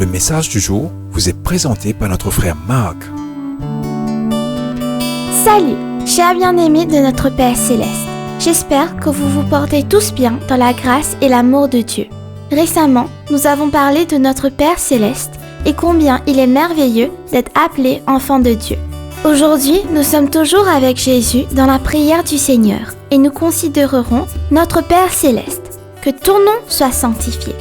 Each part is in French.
Le message du jour vous est présenté par notre frère Marc. Salut, chers bien-aimés de notre Père Céleste. J'espère que vous vous portez tous bien dans la grâce et l'amour de Dieu. Récemment, nous avons parlé de notre Père Céleste et combien il est merveilleux d'être appelé enfant de Dieu. Aujourd'hui, nous sommes toujours avec Jésus dans la prière du Seigneur et nous considérerons notre Père Céleste. Que ton nom soit sanctifié.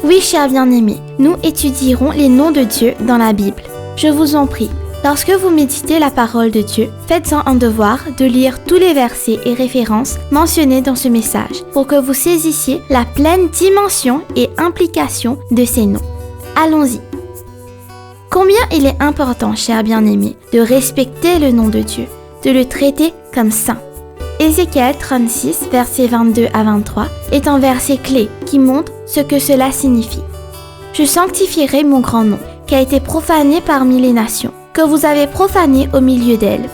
Oui, chers bien-aimés, nous étudierons les noms de Dieu dans la Bible. Je vous en prie, lorsque vous méditez la parole de Dieu, faites-en un devoir de lire tous les versets et références mentionnés dans ce message pour que vous saisissiez la pleine dimension et implication de ces noms. Allons-y. Combien il est important, chers bien-aimés, de respecter le nom de Dieu, de le traiter comme saint. Ézéchiel 36, versets 22 à 23, est un verset clé qui montre ce que cela signifie. « Je sanctifierai mon grand nom, qui a été profané parmi les nations, que vous avez profané au milieu d'elles.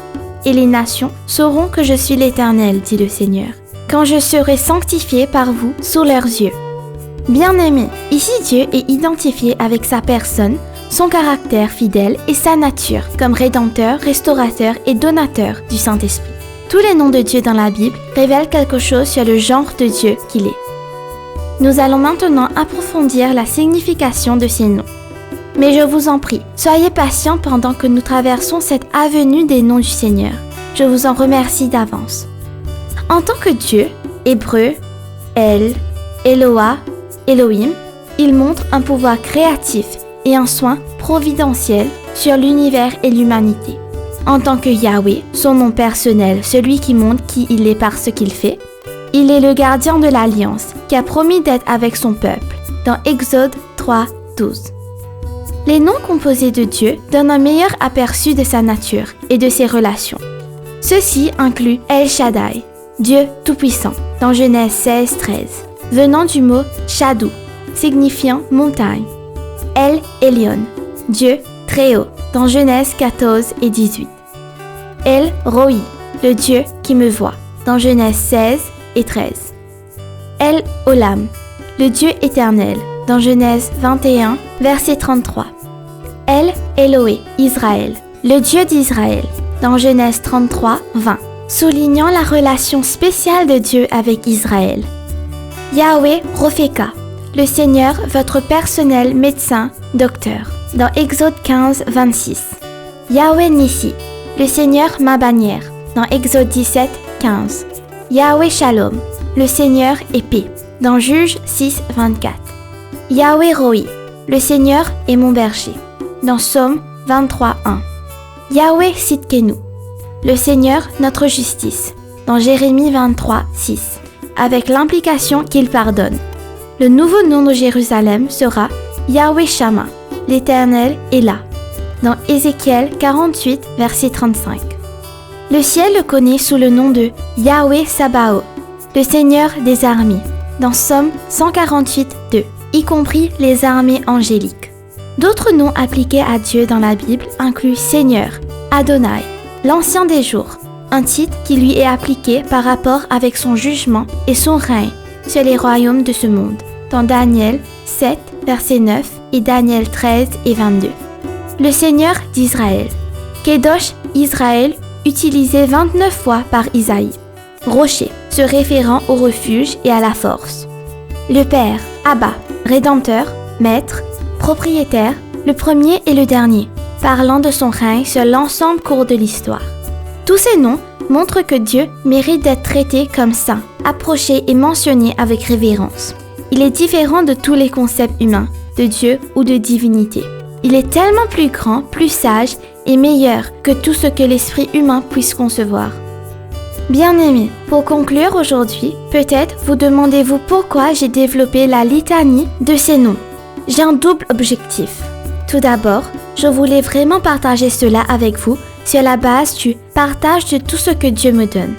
Et les nations sauront que je suis l'Éternel, dit le Seigneur, quand je serai sanctifié par vous sous leurs yeux. » Bien-aimés, ici Dieu est identifié avec sa personne, son caractère fidèle et sa nature comme rédempteur, restaurateur et donateur du Saint-Esprit. Tous les noms de Dieu dans la Bible révèlent quelque chose sur le genre de Dieu qu'il est. Nous allons maintenant approfondir la signification de ces noms. Mais je vous en prie, soyez patients pendant que nous traversons cette avenue des noms du Seigneur. Je vous en remercie d'avance. En tant que Dieu, hébreu, El, Eloah, Elohim, il montre un pouvoir créatif et un soin providentiel sur l'univers et l'humanité. En tant que Yahweh, son nom personnel, celui qui montre qui il est par ce qu'il fait, il est le gardien de l'alliance qui a promis d'être avec son peuple, dans Exode 3, 12. Les noms composés de Dieu donnent un meilleur aperçu de sa nature et de ses relations. Ceci inclut El Shaddai, Dieu Tout-Puissant, dans Genèse 16, 13, venant du mot Shaddou, signifiant montagne. El Elyon, Dieu très haut, dans Genèse 14 et 18. El Roi, le Dieu qui me voit, dans Genèse 16 et 13. El Olam, le Dieu éternel, dans Genèse 21, verset 33. El Eloé, Israël, le Dieu d'Israël, dans Genèse 33, 20, soulignant la relation spéciale de Dieu avec Israël. Yahweh Ropheka, le Seigneur, votre personnel médecin, docteur, dans Exode 15, 26. Yahweh Nissi, le Seigneur ma bannière, dans Exode 17, 15. Yahweh Shalom, le Seigneur est paix, dans Juge 6, 24. Yahweh Roi, le Seigneur est mon berger, dans Psaume 23, 1. Yahweh Sidkenu, le Seigneur notre justice, dans Jérémie 23, 6, avec l'implication qu'il pardonne. Le nouveau nom de Jérusalem sera Yahweh Shama, l'Éternel est là, dans Ézéchiel 48, verset 35. Le ciel le connaît sous le nom de Yahweh Sabaoth, le Seigneur des armées, dans Psaume 148, 2, y compris les armées angéliques. D'autres noms appliqués à Dieu dans la Bible incluent Seigneur, Adonai, l'Ancien des jours, un titre qui lui est appliqué par rapport avec son jugement et son règne sur les royaumes de ce monde, dans Daniel 7, verset 9 et Daniel 13 et 22. Le Seigneur d'Israël, Kedosh Israël, utilisé 29 fois par Isaïe. Rocher, se référant au refuge et à la force. Le Père, Abba, Rédempteur, Maître, Propriétaire, le premier et le dernier, parlant de son règne sur l'ensemble court de l'histoire. Tous ces noms montrent que Dieu mérite d'être traité comme saint, approché et mentionné avec révérence. Il est différent de tous les concepts humains, de Dieu ou de divinité. Il est tellement plus grand, plus sage et meilleur que tout ce que l'esprit humain puisse concevoir. Bien-aimés, pour conclure aujourd'hui, peut-être vous demandez-vous pourquoi j'ai développé la litanie de ces noms. J'ai un double objectif. Tout d'abord, je voulais vraiment partager cela avec vous sur la base du partage de tout ce que Dieu me donne.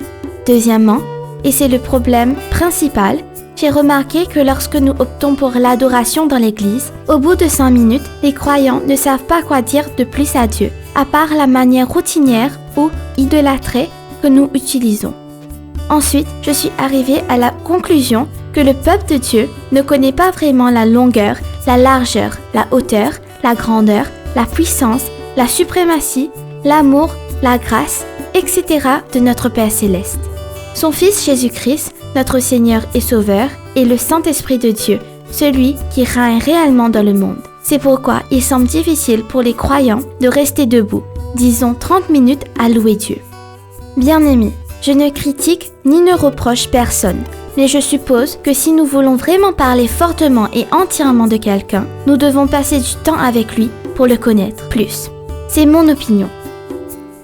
Deuxièmement, et c'est le problème principal, j'ai remarqué que lorsque nous optons pour l'adoration dans l'église, au bout de 5 minutes, les croyants ne savent pas quoi dire de plus à Dieu, à part la manière routinière ou idolâtrée que nous utilisons. Ensuite, je suis arrivée à la conclusion que le peuple de Dieu ne connaît pas vraiment la longueur, la largeur, la hauteur, la grandeur, la puissance, la suprématie, l'amour, la grâce, etc. de notre Père céleste. Son Fils Jésus-Christ, notre Seigneur et Sauveur, est le Saint-Esprit de Dieu, celui qui règne réellement dans le monde. C'est pourquoi il semble difficile pour les croyants de rester debout, disons 30 minutes à louer Dieu. Bien-aimés, je ne critique ni ne reproche personne, mais je suppose que si nous voulons vraiment parler fortement et entièrement de quelqu'un, nous devons passer du temps avec lui pour le connaître plus. C'est mon opinion.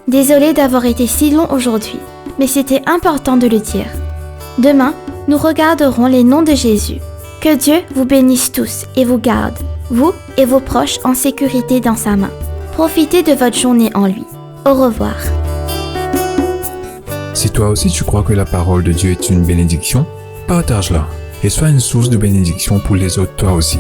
Désolée d'avoir été si long aujourd'hui, mais c'était important de le dire. Demain, nous regarderons les noms de Jésus. Que Dieu vous bénisse tous et vous garde, vous et vos proches en sécurité dans sa main. Profitez de votre journée en lui. Au revoir. Si toi aussi tu crois que la parole de Dieu est une bénédiction, partage-la et sois une source de bénédiction pour les autres toi aussi.